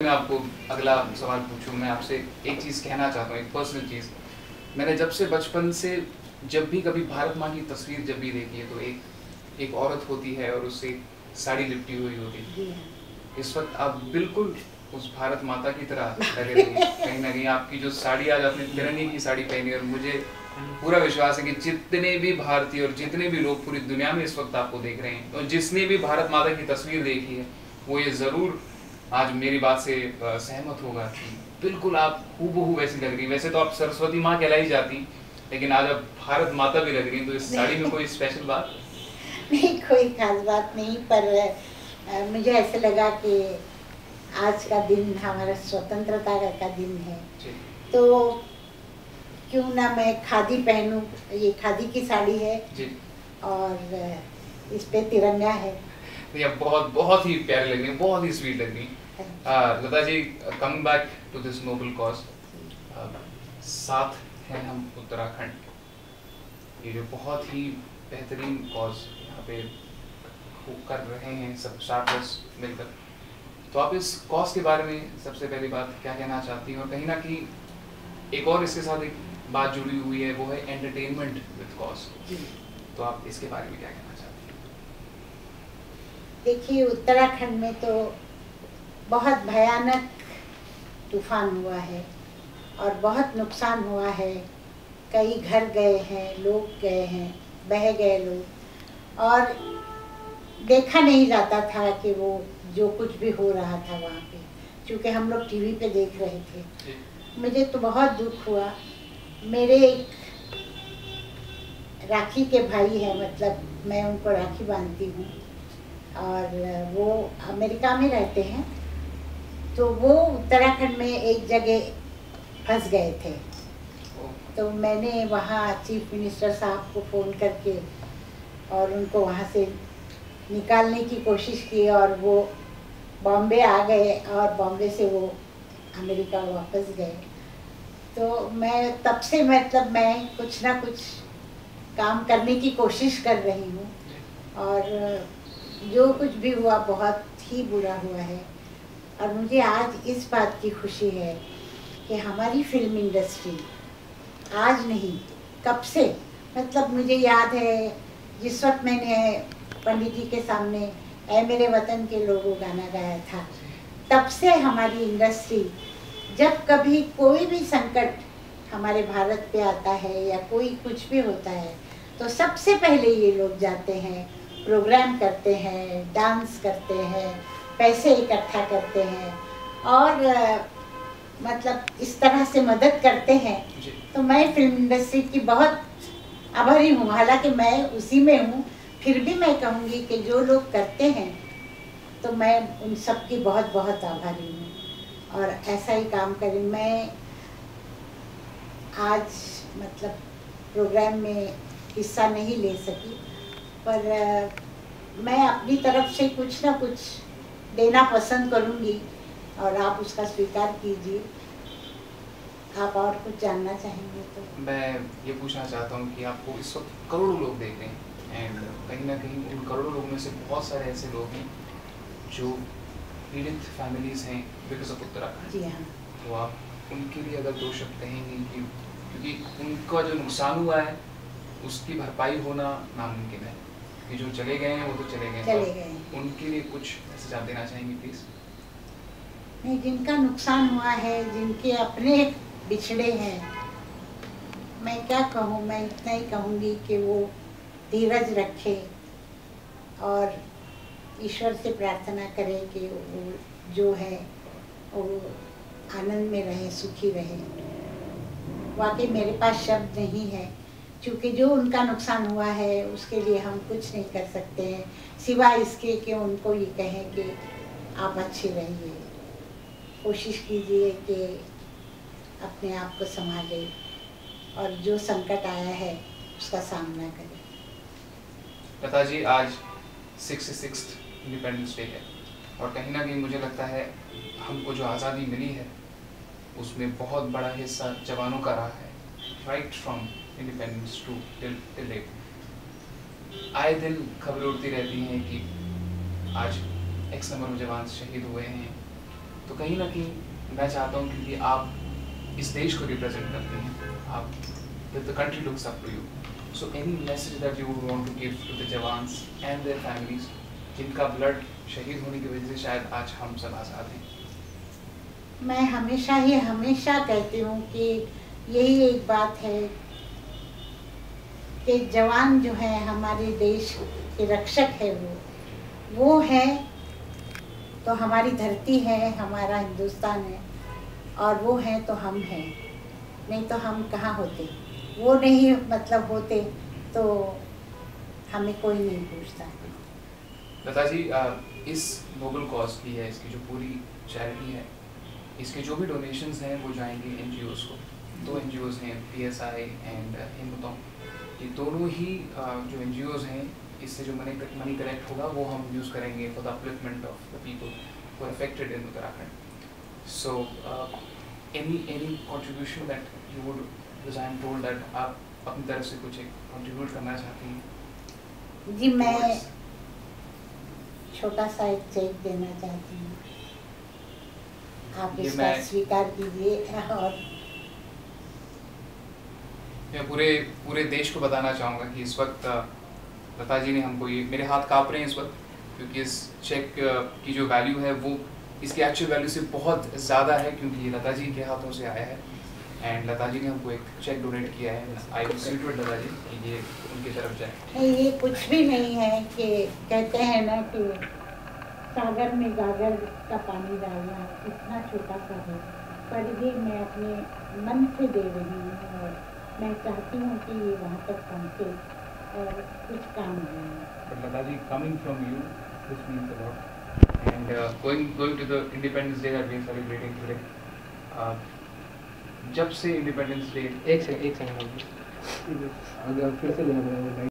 मैं आपको अगला सवाल पूछूं, मैं आपसे एक चीज़ कहना चाहता हूँ, एक पर्सनल चीज़। मैंने जब से बचपन से जब भी कभी भारत माँ की तस्वीर जब भी देखी है तो एक औरत होती है और उससे साड़ी लिपटी हुई होती है। इस वक्त आप बिल्कुल उस भारत माता की तरह लग रही हैं। कहीं ना कहीं आपकी जो साड़ी, आज आपने तिरंगे की साड़ी पहनी, और मुझे पूरा विश्वास है कि जितने भी भारतीय और जितने भी लोग पूरी दुनिया में इस वक्त आपको देख रहे हैं, और जिसने भी भारत माता की तस्वीर देखी है, वो ये ज़रूर आज मेरी बात से सहमत होगा कि बिल्कुल आप हूबहू वैसी लग रही। वैसे तो आप सरस्वती माँ कहलाई जाती, लेकिन आज आप भारत माता भी लग रही हैं। तो इस साड़ी में कोई स्पेशल बात? नहीं, कोई खास बात नहीं, पर मुझे ऐसे लगा कि आज का दिन हमारा स्वतंत्रता का दिन है, तो क्यों ना मैं खादी पहनूं। ये खादी की साड़ी है जी, और इस पे तिरंगा है। ये बहुत बहुत ही प्यारी लग रही है, बहुत ही स्वीट लग रही है। Lata ji, coming back to this noble cause, साथ हैं हम उत्तराखंड, ये जो बहुत ही बेहतरीन कॉज यहाँ पे कर रहे हैं सब स्टार्टर्स मिलकर। तो आप इस कॉज के बारे में सबसे पहली बात क्या कहना चाहती हैं? और कहीं ना कहीं एक और इसके साथ एक बात जुड़ी हुई है, वो है एंटरटेनमेंट विद कॉज। तो आप इसके बारे में क्या कहना चाहती हैं? देखिए, उत्तराखंड में तो बहुत भयानक तूफान हुआ है और बहुत नुकसान हुआ है। कई घर गए हैं, लोग गए हैं, बह गए लोग, और देखा नहीं जाता था कि वो जो कुछ भी हो रहा था वहाँ पे, क्योंकि हम लोग टीवी पे देख रहे थे। मुझे तो बहुत दुख हुआ। मेरे एक राखी के भाई हैं, मतलब मैं उनको राखी बांधती हूँ, और वो अमेरिका में रहते हैं, तो वो उत्तराखंड में एक जगह फंस गए थे। तो मैंने वहाँ चीफ मिनिस्टर साहब को फ़ोन करके और उनको वहाँ से निकालने की कोशिश की, और वो बॉम्बे आ गए और बॉम्बे से वो अमेरिका वापस गए। तो मैं तब से, मतलब मैं कुछ ना कुछ काम करने की कोशिश कर रही हूँ, और जो कुछ भी हुआ बहुत ही बुरा हुआ है। और मुझे आज इस बात की खुशी है कि हमारी फिल्म इंडस्ट्री आज नहीं, कब से, मतलब मुझे याद है जिस वक्त मैंने पंडित जी के सामने ऐ मेरे वतन के लोगों गाना गाया था, तब से हमारी इंडस्ट्री, जब कभी कोई भी संकट हमारे भारत पे आता है या कोई कुछ भी होता है, तो सबसे पहले ये लोग जाते हैं, प्रोग्राम करते हैं, डांस करते हैं, पैसे इकट्ठा करते हैं, और मतलब इस तरह से मदद करते हैं। तो मैं फिल्म इंडस्ट्री की बहुत आभारी हूँ। हालांकि मैं उसी में हूँ, फिर भी मैं कहूँगी कि जो लोग करते हैं, तो मैं उन सब की बहुत बहुत आभारी हूँ, और ऐसा ही काम करें। मैं आज मतलब प्रोग्राम में हिस्सा नहीं ले सकी, पर मैं अपनी तरफ से कुछ ना कुछ देना पसंद करूँगी, और आप उसका स्वीकार कीजिए। आप और कुछ जानना चाहेंगे तो? मैं ये पूछना चाहता हूँ कि आपको इस वक्त करोड़ों लोग देख रहे हैं, एंड कहीं ना कहीं उन करोड़ों लोगों में से बहुत सारे ऐसे लोग हैं जो पीड़ित फैमिलीज हैं बिकॉज ऑफ उत्तराखंड। जी हाँ। तो आप उनके लिए अगर दो शब्द कहेंगे कि, क्योंकि उनका जो नुकसान हुआ है उसकी भरपाई होना नामुमकिन है, कि जो चले गए हैं वो तो चले गए, तो उनके लिए कुछ मैसेज आप देना चाहेंगे प्लीज़? नहीं, जिनका नुकसान हुआ है, जिनके अपने बिछड़े हैं, मैं क्या कहूँ, मैं इतना ही कहूँगी कि वो धीरज रखे और ईश्वर से प्रार्थना करें कि वो जो है वो आनंद में रहे, सुखी रहे। वाकई मेरे पास शब्द नहीं है, क्योंकि जो उनका नुकसान हुआ है उसके लिए हम कुछ नहीं कर सकते हैं, सिवाय इसके कि उनको ये कहें कि आप अच्छे रहिए, कोशिश कीजिए कि अपने आप को संभाले, और जो संकट आया है उसका सामना करें। लता जी, आज 66th इंडिपेंडेंस डे है, और कहीं ना कहीं मुझे लगता है हमको जो आज़ादी मिली है उसमें बहुत बड़ा हिस्सा जवानों का रहा है, right from independence to till date. आए दिन खबरें उड़ती रहती हैं कि आज X नंबर में जवान शहीद हुए हैं, तो कहीं ना कहीं मैं चाहता हूँ, क्योंकि आप इस देश को रिप्रेजेंट करते हैं, आप the country looks up to you, so any message that you would want to give to the jawans and their families, जिनका ब्लड शहीद होने की वजह से शायद आज हम सब आज़ाद हैं। मैं हमेशा कहती हूँ कि यही एक बात है कि जवान जो है हमारे देश के रक्षक है, वो है तो हमारी धरती है, हमारा हिंदुस्तान है, और वो है तो हम हैं, नहीं तो हम कहाँ होते। वो नहीं मतलब होते तो हमें कोई नहीं पूछता। लता जी, इस नोबल कॉज की है, इसकी जो पूरी चैरिटी है, इसके जो भी डोनेशंस हैं वो जाएंगे NGOs को। 2 NGOs हैं, PSI एंड हिंदुतम। ये दोनों ही जो NGOs हैं, इससे जो मनी कलेक्ट होगा वो हम यूज़ करेंगे for the upliftment of the people who are affected in Uttarakhand. So any contribution that you would, because I am told that आप अपनी तरफ से कुछ एक कंट्रीब्यूट करना चाहती हैं। जी, मैं छोटा सा एक चेक देना चाहती हूँ, आप इसका स्वीकार कीजिए। और मैं पूरे देश को बताना चाहूँगा कि इस वक्त लता जी ने हमको, ये मेरे हाथ काँप रहे हैं इस वक्त, क्योंकि इस चेक की जो वैल्यू है वो इसकी एक्चुअल वैल्यू से बहुत ज़्यादा है, क्योंकि ये लता जी के हाथों से आया है। एंड लता जी ने हमको एक चेक डोनेट किया है। I will salute Lata ji कि ये उनकी तरफ जाए। ये कुछ भी नहीं है कि कहते हैं ना कि सागर में गागर का पानी डालना इतना छोटा सा है, पर ये मैं अपने मन से दे रही हूँ, और मैं चाहती हूँ कि ये वहाँ तक पहुँचे और कुछ काम आए। But Lata ji, coming from you, this means a lot. And going to the Independence Day that we are celebrating today. जब से इंडिपेंडेंस डे, एक सेकंड अगर फिर से लेना पड़ेगा।